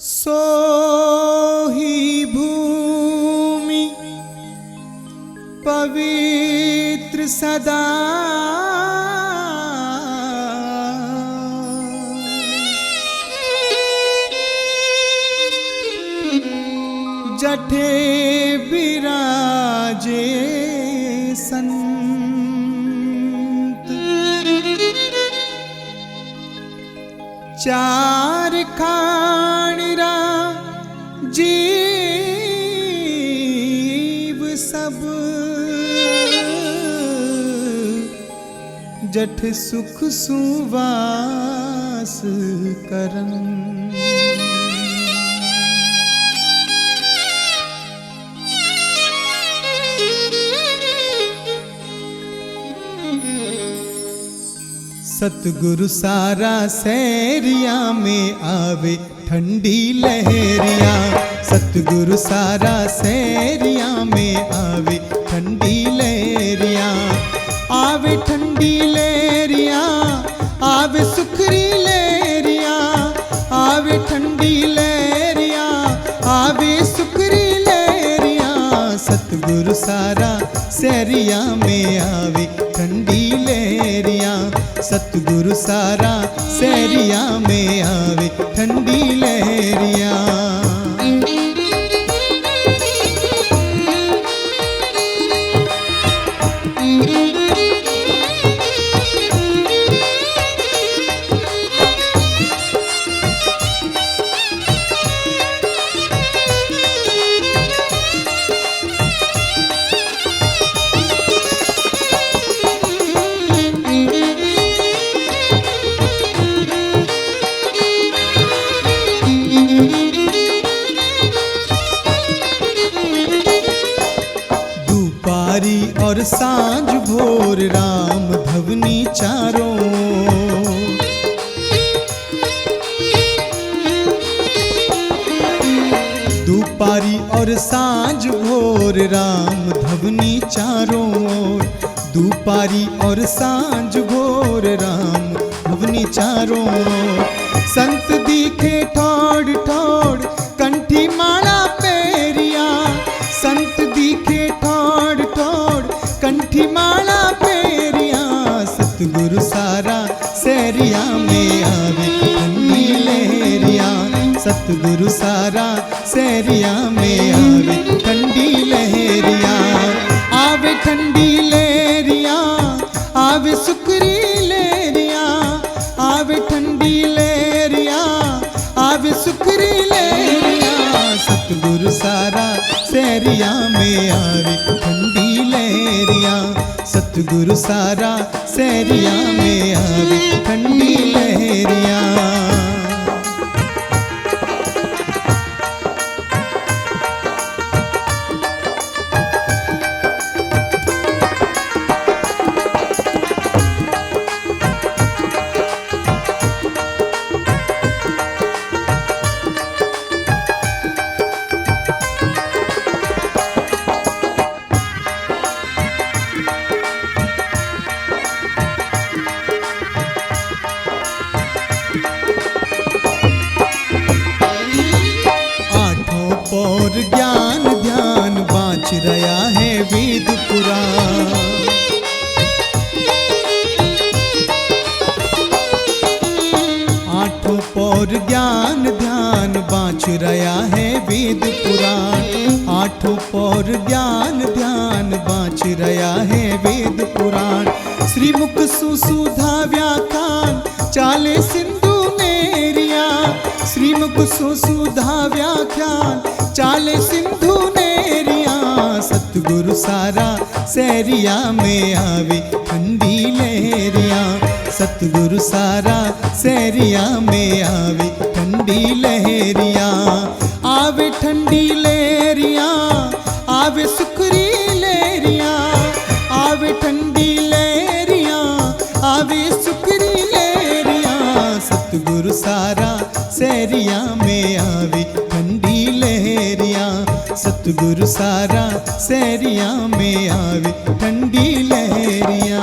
सोही भूमि पवित्र सदा, जठे विराजे संत। चार खाणिरा जीव सब, जठ सुख सुवास करन। सतगुरु सारा सैरिया में आवे ठंडी लहरिया। सतगुरु सारा सैरिया में आवे ठंडी लहरिया। आवे ठंडी लहरिया, आवे सुखरी लहरिया। आवे ठंडी लहरिया, आवे सुखरी लहरिया। सतगुरु सारा सैरिया में आवे ठंडी लहरिया। सतगुरु सारा सैरिया में आवे ठंडी लहरिया। और सांझ भोर राम धवनी चारों। दोपारी और सांझ भोर राम धवनी चारों ओर। दोपारी और सांझ भोर राम धवनी चारों ओर। संत दिखे ठोड़ ठोड़ कंठी माला पेरिया। संत दिखे ठोड़ ठोड़ कंठी माला पेरिया। सतगुरु सारा सैरिया में आवे ठंडी लहरिया। सतगुरु सारा सैरिया में आवे ठंडी लहरिया। आवे ठंडी लहरिया, आवे सुखरी लहरिया। आवे ठंडी लहरिया, आवे सुखरी लहरिया। सतगुरु सारा सैरिया में आवे ठंडी लहरिया। सतगुरु सारा सैरिया में आवे ठंडी लहरिया। और ज्ञान ध्यान बाँच रहा है वेद पुराण। आठों पौर ज्ञान ध्यान बाँच रहा है वेद पुराण। आठों पौर ज्ञान ध्यान बाँच रहा है वेद पुराण। श्रीमुख सुसुधा व्याख्यान चाले सिंधु नेरिया। श्रीमुख सुसुधा व्याख्यान चाले सिंधु नेरिया। सतगुरु सारा सैरिया में आवे ठंडी लहरिया। सतगुरु सारा सैरिया में आवे ठंडी लहरिया। आवे ठंडी लहरिया, आवे सुखरी लहरिया। आवे ठंडी लहरिया, आवे सुखरी लहरिया। सतगुरु सारा सैरिया में आवे ठंडी लहरिया। सतगुरु सारा सैरिया में आवे ठंडी लहरिया।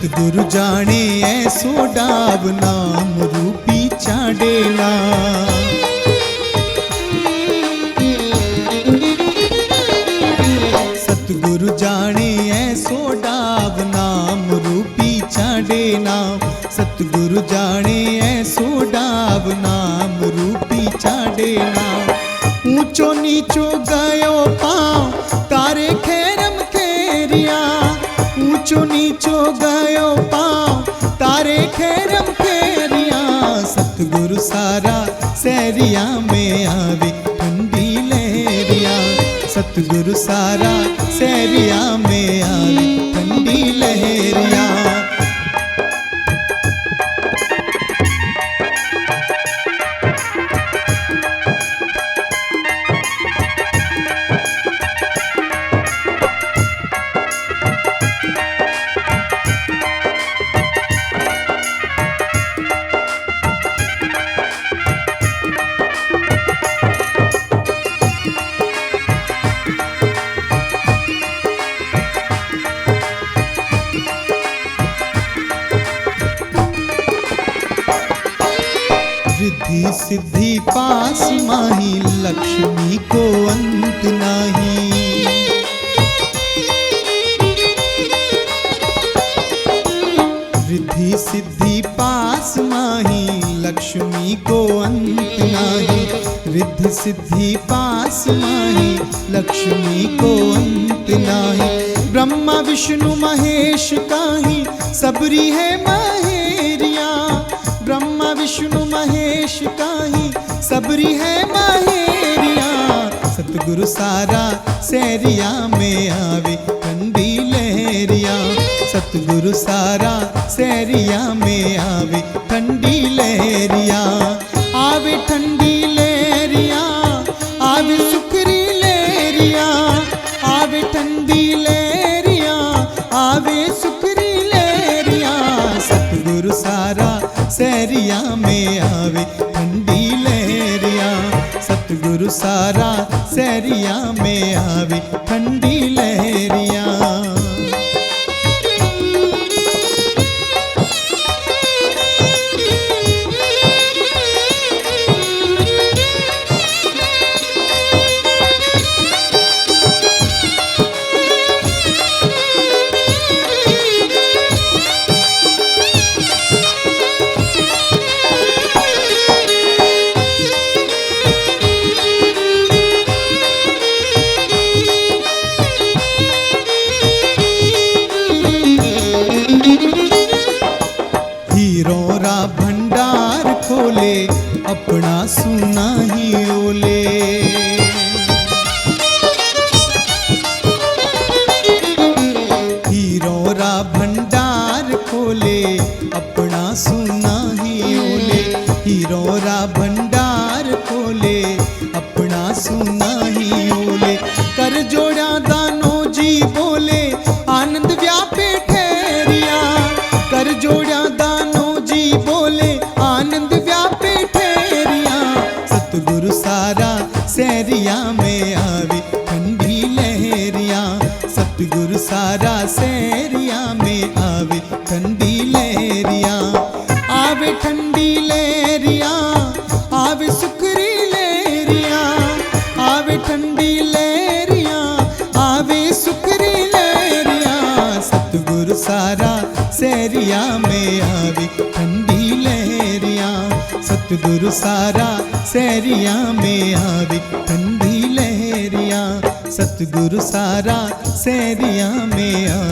सतगुरु जाने ऐसो डाब नाम रूपी चाडेला। सतगुरु जाने ऐसो डाब नाम रूपी चाडेला। सतगुरु जाने ऐसो डाब नाम रूपी चाडेला। ऊंचो नीचो गयो पाँव तारे खेरम खेरिया। ऊंचो नीचो गयो पाँव तारे खेरम खेरिया। सतगुरु सारा सैरिया में आवे ठंडी लहरिया। सतगुरु सारा सैरिया में आवे ठंडी लहरिया। रिद्धि सिद्धि पास माही लक्ष्मी को अंत नाही। रिद्धि सिद्धि पास माही लक्ष्मी को अंत नाही। रिद्धि सिद्धि पास माही लक्ष्मी को अंत नाही। ब्रह्मा विष्णु महेश काही सबरी है महेरिया। ब्रह्मा विष्णु महेश काही सबरी है महेरिया। सतगुरु सारा सैरिया में आवे ठंडी लहरिया। सतगुरु सारा सैरिया में आवे ठंडी लहरिया। आवे ठंडी लहरिया आवे सुखरी लहरिया। आवे ठंडी लहरिया आवे सुखरी लहरिया। सतगुरु सारा सैरिया में आवे ठंडी लहरिया। सतगुरु सारा सैरिया में आवे ठंडी लहरिया। हीरोरा भंडार खोले अपना सुना ही ओले। हीरोरा भंडार खोले अपना सुना ही ओले। हीरोरा भंडार खोले अपना सुना ही ओले। कर जोड़ा दानो जी बोले आनंद व्यापे ठहरिया। कर जोड़ा दानो जी बोले आनंद व्यापे ठहरिया। सतगुरु सारा सैरिया में आवे ठंडी लहरिया। सतगुरु सारा सैरिया में आवे ठंडी लहरिया। आवे ठंडी लहरिया आवे सुखरी लहरिया। आवे ठंडी लहरिया आवे सुखरी लहरिया। सतगुरु सारा सैरिया में आवे ठंडी लहरिया। सतगुरु सारा सैरिया में आवे ठंडी लहरिया। सतगुरु सारा सैरिया में आवे